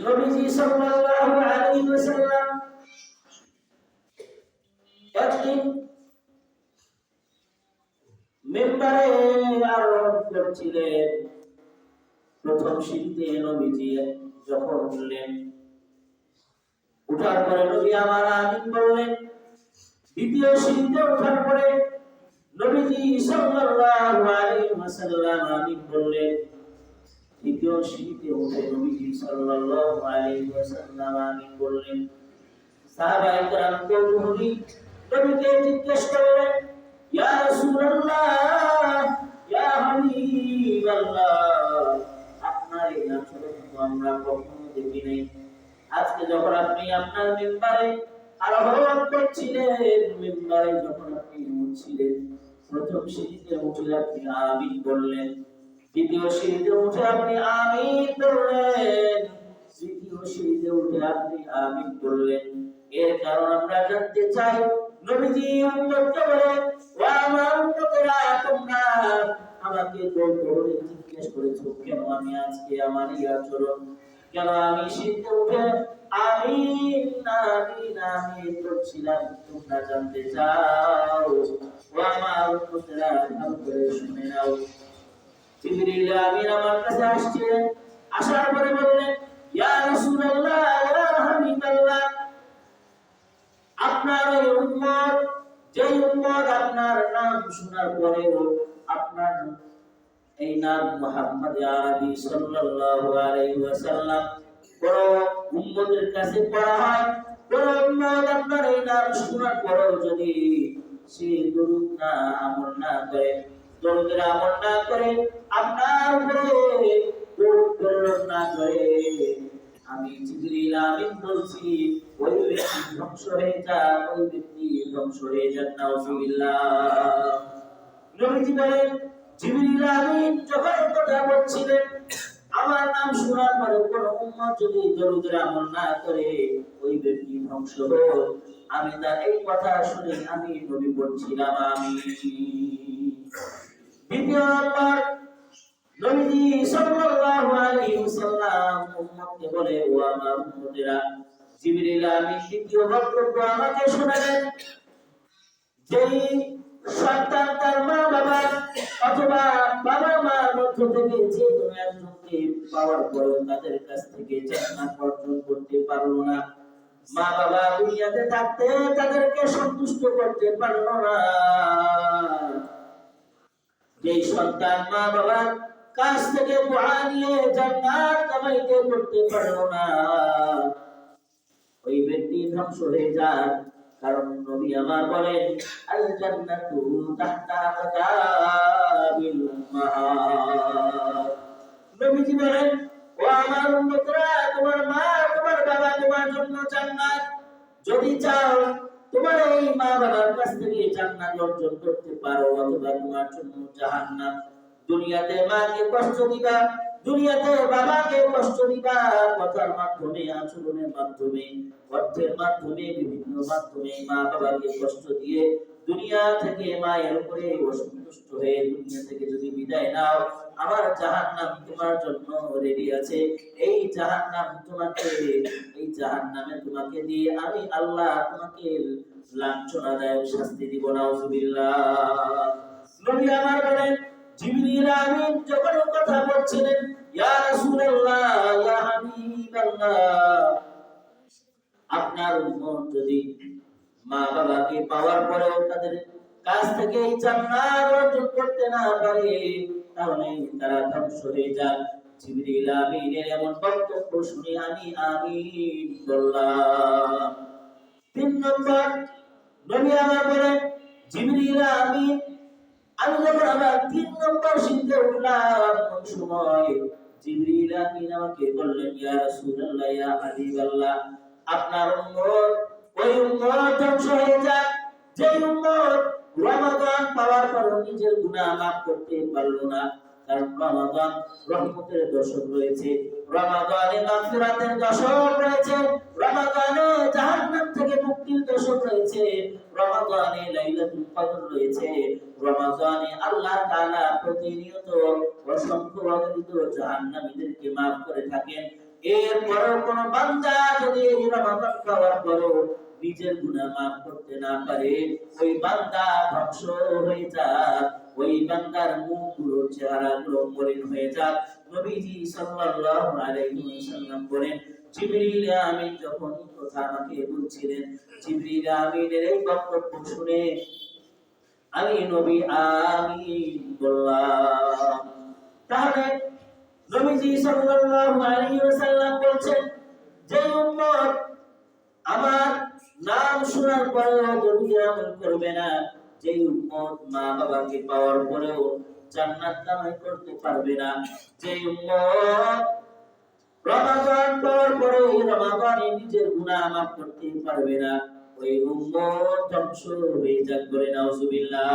নবীজি সাল্লাল্লাহু আলাইহি ওয়াসাল্লাম একদিন মিম্বারে আরোহণ করছিলেন। প্রথম সিঁড়িতে নবীজি যখন উঠলেন, উঠার পরে নবী আমার আমিন বললেন। দ্বিতীয় সিঁড়িতে ওঠার পরে নবীজি সাল্লাল্লাহু আলাইহি ওয়াসাল্লাম আমিন বললেন। তৃতীয় সিঁড়িতে উঠে নবীজি সাল্লাল্লাহু আলাইহি ওয়াসাল্লাম আমিন বললেন। সাহাবায়ে কেরাম কৌতূহলী নবীকে জিজ্ঞেস করলেন, ইয়া রাসূলুল্লাহ, ইয়া হাবিবাল্লাহ, আপনার এই আচরণ তো আমরা কখনো দেখি নাই। আজকে যখন আপনি আপনার মিম্বারে আরোহণ করছিলেন, মিম্বারে যখন আপনি উঠছিলেন, প্রথম সিঁড়িতে উঠে আপনি আমিন বললেন, দ্বিতীয় সিঁড়িতে উঠে আপনি আমিন বললেন, তৃতীয় সিঁড়িতে উঠে আপনি আমিন বললেন। এর কারণ আমরা জানতে চাই। নবীজি উম্মতকে বলে, ও আমার উম্মতেরা, তোমরা আমাকে কৌতূহলী জিজ্ঞেস করেছো কেন আমি আজকে আমার এই আচরণ, কেন আমি সিঁড়িতে উঠে আমিন আমিন আমিন করছিলাম, তোমরা জানতে চাও। ও আমার উম্মতেরা, ভালো করে শুনে নাও। জিবরিল আমিন আমার কাছে আসছিলেন। আসার পরে বললেন, ইয়া রাসূলুল্লাহ, ইয়া হাবিবাল্লাহ, আপনার এই উম্মত, যে উম্মত আপনার নাম শোনার পরেও আপনার এই নাম মুহাম্মদ আরবি সাল্লাল্লাহু আলাইহি ওয়াসাল্লাম বড় উম্মতের কাছে পড়া হয়, বড় উম্মত আপনার এই নাম শোনার পরেও যদি সে দরুদ না আমল না করে, দরুদের আমল না করে, আপনার উপরে দরুদ প্রেরণ না করে, আমি জিবরিল আমিন বলছি, ওই ব্যক্তি ধ্বংস হয়ে যায়, ওই ব্যক্তি ধ্বংস হয়ে যান। নাউযুবিল্লাহ। নবীজি বলেন, জিবরিল আমিন যখন কথা বলছিলেন, আমার নাম শোনার পরে কোন উম্মত যদি দরুদের আমল না করে, ওই ব্যক্তি ধ্বংস হোক। আমি তার এই কথা শুনে আমি নবী বলছিলাম আমি। দ্বিতীয় নম্বর, নবীজি সাল্লাল্লাহু আলাইহি ওয়াসাল্লাম উম্মতকে বলে, ও আমার উম্মতেরা, জিবরিল আমিন দ্বিতীয় বক্তব্য আমাকে শোনালেন। যেই সন্তান তার মা বাবা অথবা বাবা মার মধ্য থেকে যে কোনো একজনকে পাওয়ার পরেও তাদের কাছ থেকে জান্নাত অর্জন করতে পারলো না, মা বাবা দুনিয়াতে থাকতে তাদেরকে সন্তুষ্ট করতে পারলো না, যেই সন্তান মা বাবার কাছ থেকে দোয়া নিয়ে জান্নাত কামাইতে করতে পারলো না, ওই ব্যক্তি ধ্বংস হয়ে যায়। কারণ নবী আমার বলেন, আল জান্নাতু তাহতা আকদামিল উম্মাহাত। নবীজি বলেন, ও আমার উম্মতরা, তোমার মা তোমার বাবা তোমার জন্য জান্নাত। যদি চাও তোমার এই মা বাবার কাছ থেকে জান্নাত অর্জন করতে পারো, অথবা তোমার জন্য জাহান্নাম। দুনিয়াতে মাকে কষ্ট দিবা, দুনিয়াতে বাবাকে কষ্ট দিবা, কথার মাধ্যমে, আচরণের মাধ্যমে, অর্থের মাধ্যমে, বিভিন্ন মাধ্যমে মা বাবাকে কষ্ট দিয়ে দুনিয়া থেকে মায়ের উপরে অসন্তুষ্ট হয়ে দুনিয়া থেকে যদি বিদায় নাও, আমার জাহান্নাম তোমার জন্য রেডি আছে। এই জাহান্নাম তোমাকে, এই জাহান্নামে তোমাকে দিয়ে আমি আল্লাহ তোমাকে লাঞ্ছনাদায়ক শাস্তি দিব। নাউযুবিল্লাহ। নবী আমার বলেন, জিবরিল আমিন যখন কথা বলছিলেন, ইয়া রাসূলুল্লাহ, ইয়া হাবিবাল্লাহ, আপনার উম্মত যদি মা বাবাকে পাওয়ার পরেও তাদের কাছ থেকে এই জান্নাত অর্জন করতে না পারে, তাহলে তারা ধ্বংস হয়ে যায়। জিবরিল আমিনের এমন বক্তব্য শুনে আমি আমিন বললাম। তিন নম্বর, নবী আমার বলেন, জিবরিল আমিন, আমি যখন আমার ৩ নম্বর সিঁড়িতে উঠলাম, ওই সময় জিবরিল আমিন আমাকে বললেন, ইয়া রাসূলুল্লাহ, ইয়া হাবিবাল্লাহ, আপনার উম্মত, ওই উম্মত ধ্বংস হয়ে যায় যে উম্মত রমাদান পাওয়ার পর নিজের গুনাহ মাফ করতে পারলো না। কারণ রমাদান রহমতের দশক রয়েছে, রমাদানে মাগফিরাতের দশক রয়েছে, রমাদানে জাহান্নাম থেকে মুক্তির দশক রয়েছে, রমাদানে লাইলাতুল কদর রয়েছে, রমাদানে আল্লাহ তাআলা প্রতিনিয়ত অসংখ্য অগণিত জাহান্নামীদেরকে মাফ করে থাকেন। এরপরেও কোন বান্দা যদি এই রমাদান খাওয়ার পরেও নিজের গুনাহ মাফ করতে না পারে, ওই বান্দা ধ্বংস হয়ে যাক, ওই বান্দার মুখগুলো চেহারাগুলো মলিন হয়ে যাক। নবীজি সাল্লাল্লাহু আলাইহি ওয়াসাল্লাম বলেন, জিবরিল আমিন যখন কথা আমাকে বলছিলেন, জিবরিল আমিনের এই বক্তব্য শুনে আমি নবী আমিন বললাম। তাহলে নবীজি সাল্লাল্লাহু আলাইহি ওয়াসাল্লাম বলছেন, যে উম্মত আমার নাম শোনার পরেও যদি আমল করবে না, যে উম্মত মা বাবাকে পাওয়ার পরেও জান্নাত কামাই করতে পারবে না, যে উম্মত রমাদান পাওয়ার পরেও রমাদানে নিজের গুনাহ মাফ করতে পারবে না, ওই উম্মত ধ্বংস হয়ে যাক। বলে নাউজুবিল্লাহ।